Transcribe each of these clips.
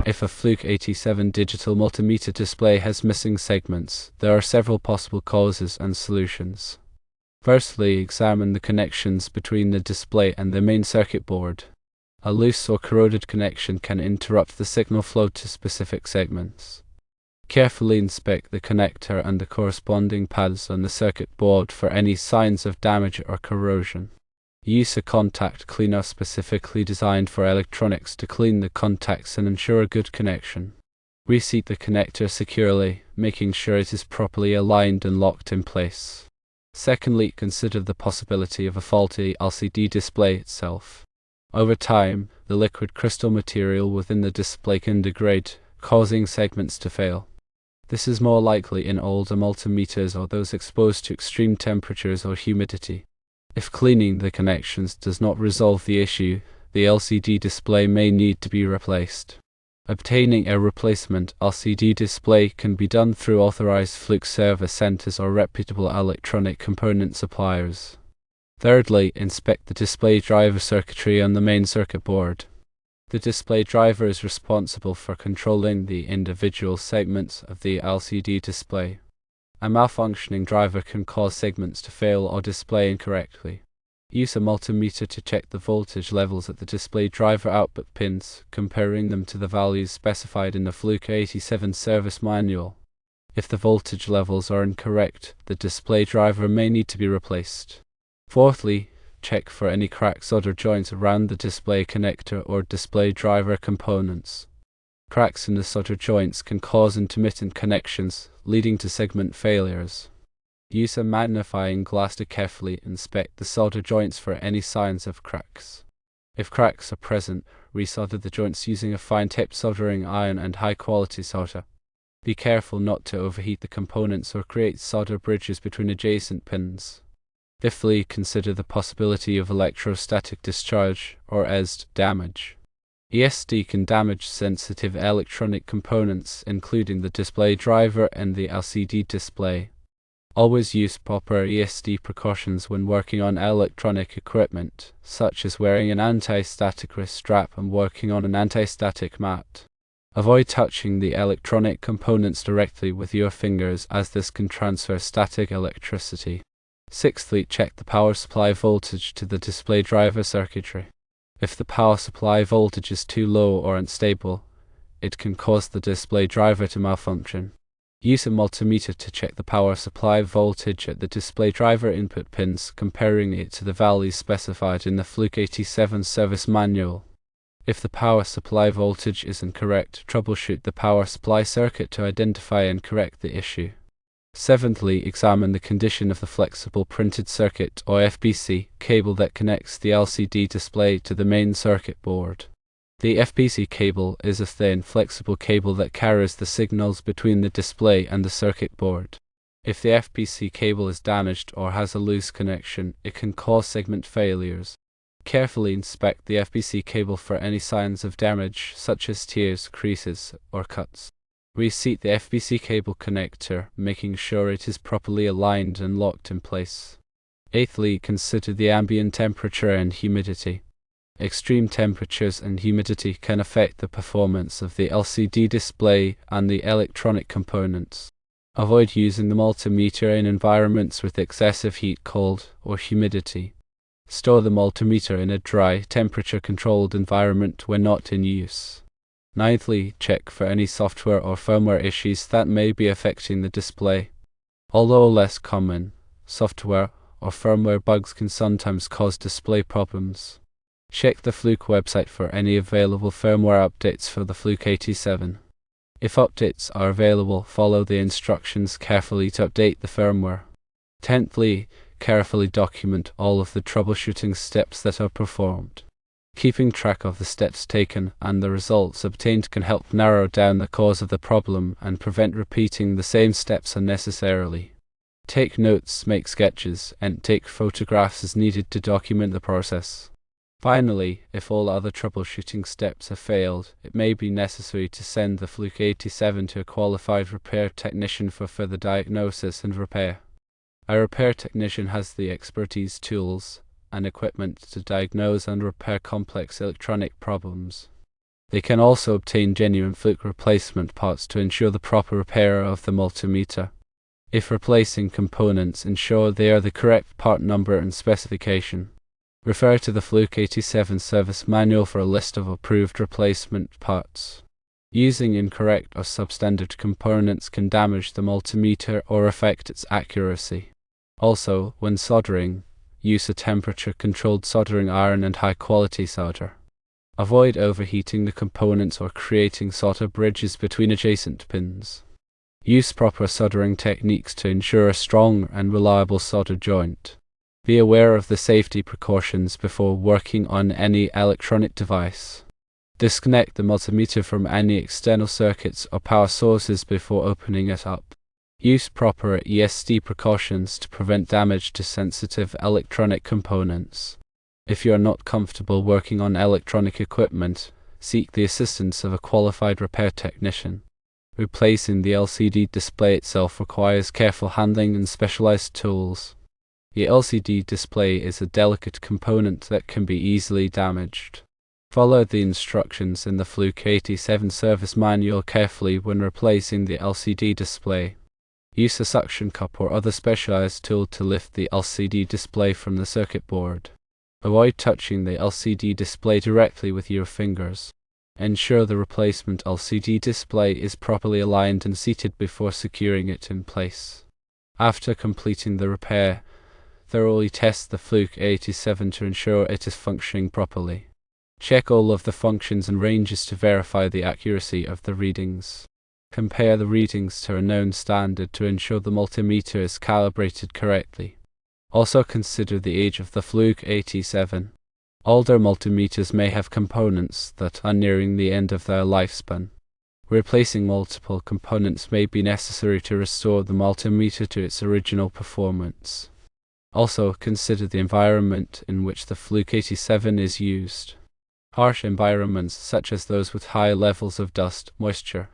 If a Fluke 87 digital multimeter display has missing segments, there are several possible causes and solutions. Firstly, examine the connections between the display and the main circuit board. A loose or corroded connection can interrupt the signal flow to specific segments. Carefully inspect the connector and the corresponding pads on the circuit board for any signs of damage or corrosion. Use a contact cleaner specifically designed for electronics to clean the contacts and ensure a good connection. Reseat the connector securely, making sure it is properly aligned and locked in place. Secondly, consider the possibility of a faulty LCD display itself. Over time, the liquid crystal material within the display can degrade, causing segments to fail. This is more likely in older multimeters or those exposed to extreme temperatures or humidity. If cleaning the connections does not resolve the issue, the LCD display may need to be replaced. Obtaining a replacement LCD display can be done through authorized Fluke service centers or reputable electronic component suppliers. Thirdly, inspect the display driver circuitry on the main circuit board. The display driver is responsible for controlling the individual segments of the LCD display. A malfunctioning driver can cause segments to fail or display incorrectly. Use a multimeter to check the voltage levels at the display driver output pins, comparing them to the values specified in the Fluke 87 service manual. If the voltage levels are incorrect, the display driver may need to be replaced. Fourthly, check for any cracks or joints around the display connector or display driver components. Cracks in the solder joints can cause intermittent connections, leading to segment failures. Use a magnifying glass to carefully inspect the solder joints for any signs of cracks. If cracks are present, resolder the joints using a fine-tipped soldering iron and high-quality solder. Be careful not to overheat the components or create solder bridges between adjacent pins. Fifthly, consider the possibility of electrostatic discharge, or ESD, damage. ESD can damage sensitive electronic components, including the display driver and the LCD display. Always use proper ESD precautions when working on electronic equipment, such as wearing an anti-static wrist strap and working on an anti-static mat. Avoid touching the electronic components directly with your fingers, as this can transfer static electricity. Sixthly, check the power supply voltage to the display driver circuitry. If the power supply voltage is too low or unstable, it can cause the display driver to malfunction. Use a multimeter to check the power supply voltage at the display driver input pins, comparing it to the values specified in the Fluke 87 service manual. If the power supply voltage is incorrect, troubleshoot the power supply circuit to identify and correct the issue. Seventhly, examine the condition of the flexible printed circuit, or FPC, cable that connects the LCD display to the main circuit board. The FPC cable is a thin, flexible cable that carries the signals between the display and the circuit board. If the FPC cable is damaged or has a loose connection, it can cause segment failures. Carefully inspect the FPC cable for any signs of damage, such as tears, creases, or cuts. Reseat the FPC cable connector, making sure it is properly aligned and locked in place. Eighthly, consider the ambient temperature and humidity. Extreme temperatures and humidity can affect the performance of the LCD display and the electronic components. Avoid using the multimeter in environments with excessive heat, cold, or humidity. Store the multimeter in a dry, temperature-controlled environment when not in use. Ninthly, check for any software or firmware issues that may be affecting the display. Although less common, software or firmware bugs can sometimes cause display problems. Check the Fluke website for any available firmware updates for the Fluke 87. If updates are available, follow the instructions carefully to update the firmware. Tenthly, carefully document all of the troubleshooting steps that are performed. Keeping track of the steps taken and the results obtained can help narrow down the cause of the problem and prevent repeating the same steps unnecessarily. Take notes, make sketches, and take photographs as needed to document the process. Finally, if all other troubleshooting steps have failed, it may be necessary to send the Fluke 87 to a qualified repair technician for further diagnosis and repair. A repair technician has the expertise, tools, and equipment to diagnose and repair complex electronic problems. They can also obtain genuine Fluke replacement parts to ensure the proper repair of the multimeter. If replacing components, ensure they are the correct part number and specification. Refer to the Fluke 87 service manual for a list of approved replacement parts. Using incorrect or substandard components can damage the multimeter or affect its accuracy. Also, when soldering, use a temperature-controlled soldering iron and high-quality solder. Avoid overheating the components or creating solder bridges between adjacent pins. Use proper soldering techniques to ensure a strong and reliable solder joint. Be aware of the safety precautions before working on any electronic device. Disconnect the multimeter from any external circuits or power sources before opening it up. Use proper ESD precautions to prevent damage to sensitive electronic components. If you are not comfortable working on electronic equipment, seek the assistance of a qualified repair technician. Replacing the LCD display itself requires careful handling and specialized tools. The LCD display is a delicate component that can be easily damaged. Follow the instructions in the Fluke 87 service manual carefully when replacing the LCD display. Use a suction cup or other specialized tool to lift the LCD display from the circuit board. Avoid touching the LCD display directly with your fingers. Ensure the replacement LCD display is properly aligned and seated before securing it in place. After completing the repair, thoroughly test the Fluke 87 to ensure it is functioning properly. Check all of the functions and ranges to verify the accuracy of the readings. Compare the readings to a known standard to ensure the multimeter is calibrated correctly. Also consider the age of the Fluke 87. Older multimeters may have components that are nearing the end of their lifespan. Replacing multiple components may be necessary to restore the multimeter to its original performance. Also consider the environment in which the Fluke 87 is used. Harsh environments such as those with high levels of dust, moisture,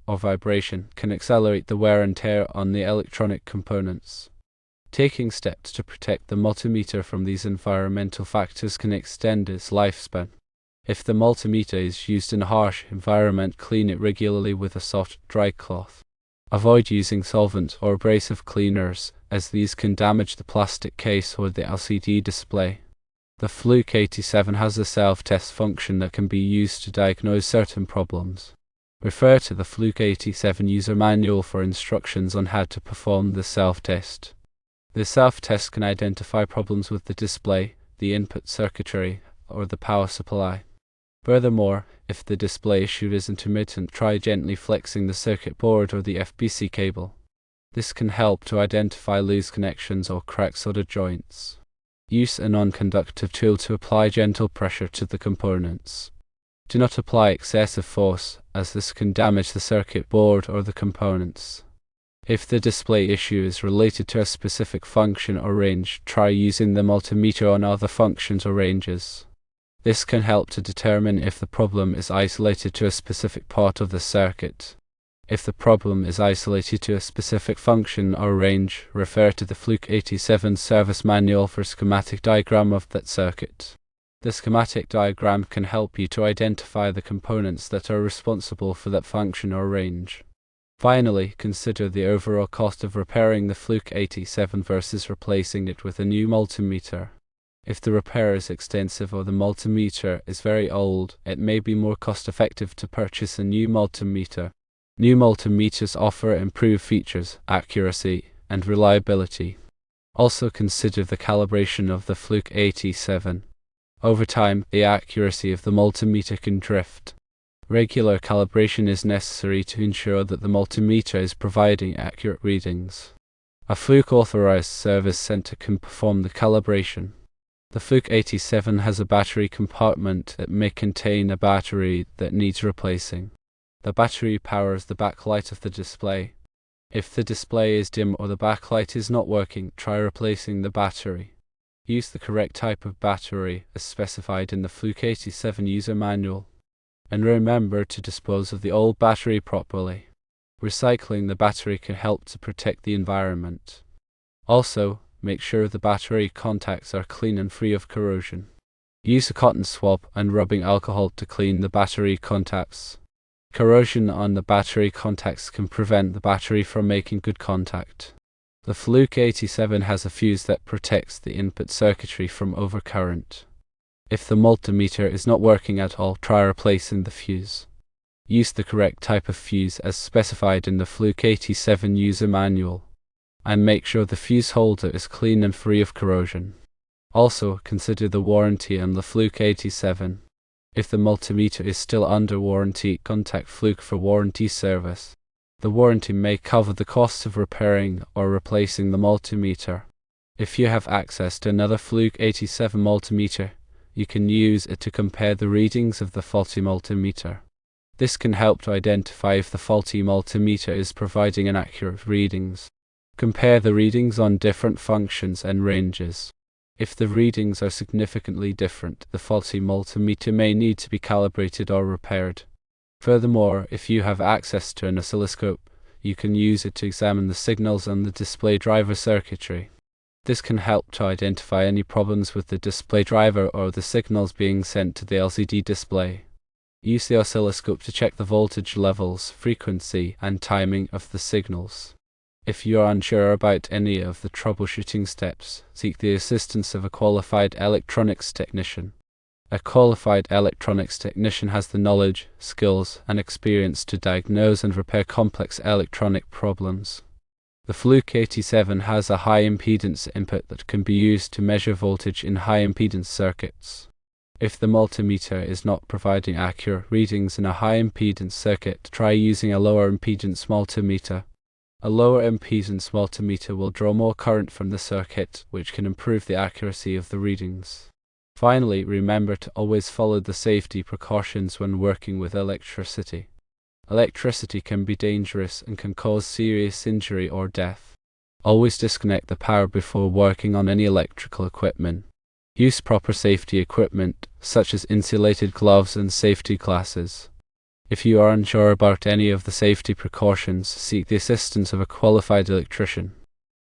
or vibration can accelerate the wear and tear on the electronic components. Taking steps to protect the multimeter from these environmental factors can extend its lifespan. If the multimeter is used in a harsh environment, clean it regularly with a soft, dry cloth. Avoid using solvent or abrasive cleaners, as these can damage the plastic case or the LCD display. The Fluke 87 has a self-test function that can be used to diagnose certain problems. Refer to the Fluke 87 user manual for instructions on how to perform the self-test. The self-test can identify problems with the display, the input circuitry, or the power supply. Furthermore, if the display issue is intermittent, try gently flexing the circuit board or the FBC cable. This can help to identify loose connections or cracked solder joints. Use a non-conductive tool to apply gentle pressure to the components. Do not apply excessive force, as this can damage the circuit board or the components. If the display issue is related to a specific function or range, try using the multimeter on other functions or ranges. This can help to determine if the problem is isolated to a specific part of the circuit. If the problem is isolated to a specific function or range, refer to the Fluke 87 service manual for a schematic diagram of that circuit. The schematic diagram can help you to identify the components that are responsible for that function or range. Finally, consider the overall cost of repairing the Fluke 87 versus replacing it with a new multimeter. If the repair is extensive or the multimeter is very old, it may be more cost-effective to purchase a new multimeter. New multimeters offer improved features, accuracy, and reliability. Also consider the calibration of the Fluke 87. Over time, the accuracy of the multimeter can drift. Regular calibration is necessary to ensure that the multimeter is providing accurate readings. A Fluke authorized service center can perform the calibration. The Fluke 87 has a battery compartment that may contain a battery that needs replacing. The battery powers the backlight of the display. If the display is dim or the backlight is not working, try replacing the battery. Use the correct type of battery as specified in the Fluke 87 user manual. And remember to dispose of the old battery properly. Recycling the battery can help to protect the environment. Also, make sure the battery contacts are clean and free of corrosion. Use a cotton swab and rubbing alcohol to clean the battery contacts. Corrosion on the battery contacts can prevent the battery from making good contact. The Fluke 87 has a fuse that protects the input circuitry from overcurrent. If the multimeter is not working at all, try replacing the fuse. Use the correct type of fuse as specified in the Fluke 87 user manual, and make sure the fuse holder is clean and free of corrosion. Also, consider the warranty on the Fluke 87. If the multimeter is still under warranty, contact Fluke for warranty service. The warranty may cover the cost of repairing or replacing the multimeter. If you have access to another Fluke 87 multimeter, you can use it to compare the readings of the faulty multimeter. This can help to identify if the faulty multimeter is providing inaccurate readings. Compare the readings on different functions and ranges. If the readings are significantly different, the faulty multimeter may need to be calibrated or repaired. Furthermore, if you have access to an oscilloscope, you can use it to examine the signals on the display driver circuitry. This can help to identify any problems with the display driver or the signals being sent to the LCD display. Use the oscilloscope to check the voltage levels, frequency, and timing of the signals. If you are unsure about any of the troubleshooting steps, seek the assistance of a qualified electronics technician. A qualified electronics technician has the knowledge, skills, and experience to diagnose and repair complex electronic problems. The Fluke 87 has a high impedance input that can be used to measure voltage in high impedance circuits. If the multimeter is not providing accurate readings in a high impedance circuit, try using a lower impedance multimeter. A lower impedance multimeter will draw more current from the circuit, which can improve the accuracy of the readings. Finally, remember to always follow the safety precautions when working with electricity. Electricity can be dangerous and can cause serious injury or death. Always disconnect the power before working on any electrical equipment. Use proper safety equipment, such as insulated gloves and safety glasses. If you are unsure about any of the safety precautions, seek the assistance of a qualified electrician.